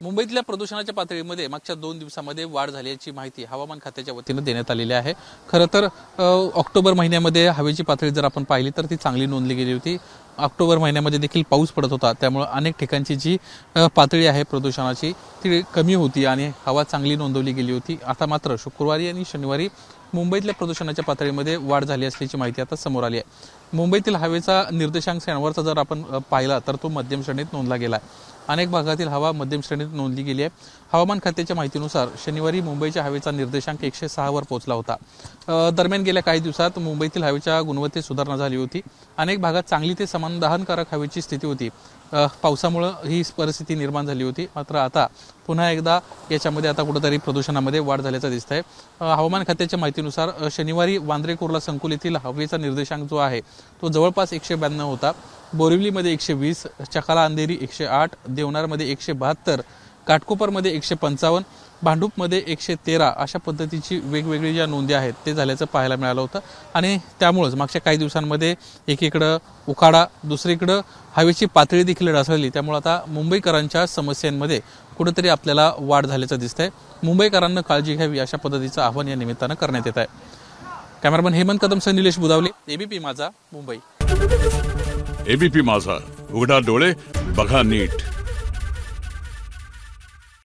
मुंबईतल्या प्रदूषणाच्या पातळीमध्ये मागच्या 2 दिवसांमध्ये वाढ झाल्याची माहिती हवामान खात्याच्या वतीने देण्यात आलेली आहे। खरं तर ऑक्टोबर महिन्यामध्ये हवेची पातळी जर आपण पाहिली तर ती चांगली नोंदली गेली होती। ऑक्टोबर महिन्यामध्ये देखील पाऊस पडत होता, त्यामुळे अनेक ठिकाणची जी पातळी आहे प्रदूषणाची ती कमी होती आणि हवा चांगली नोंदवली गेली होती। आता मात्र शुक्रवारी आणि शनिवारी मुंबईतल्या प्रदूषणाच्या पातळीमध्ये वाढ झाली असल्याची माहिती आता समोर आली आहे। मुंबईतील हवेचा निर्देशांक शनिवारचा जर आपण पाहिला तर तो मध्यम श्रेणीत नोंदला गेला आहे। अनेक भागातील हवा मध्यम श्रेणीत नोंदली गेली आहे। हवामान खात्याच्या माहितीनुसार शनिवारी मुंबईच्या हवेचा निर्देशांक 106 वर पोहोचला होता। दरम्यान गेल्या काही दिवसात मुंबईतील हवेच्या गुणवत्तेत सुधारणा झाली होती। अनेक भागात चांगली ते समाधानकारक हवेची स्थिती होती। पावसामुळे ही परिस्थिती निर्माण झाली होती, मात्र आता पुन्हा एकदा याच्यामध्ये आता कुठेतरी प्रदूषणामध्ये वाढ झाल्याचं दिसतंय। हवामान खात्याच्या माहितीनुसार शनिवारी वांद्रे कुर्ला संकुलीतील हवेचा निर्देशांक जो आहे तो जवळपास 192 होता। बोरिवलीमध्ये 120, चकाला अंधेरी 108, देवनारमध्ये 172, काटकोपरमध्ये 155, भांडूपमध्ये 113 अशा पद्धतीची वेगवेगळी ज्या नोंदी आहेत ते झाल्याचं पाहायला मिळालं होतं। आणि त्यामुळेच मागच्या काही दिवसांमध्ये एकीकडे उकाडा, दुसरीकडे हवेची पातळी देखील ढासळली, त्यामुळे आता मुंबईकरांच्या समस्यांमध्ये कुठेतरी आपल्याला वाढ झाल्याचं दिसतंय। मुंबईकरांना काळजी घ्यावी अशा पद्धतीचं आवाहन या निमित्तानं करण्यात येत आहे। कॅमेरामन हेमंत कदमसह निलेश बुदावले, एबीपी माझा, मुंबई। एबीपी माझा, उघडा डोळे बघा नीट।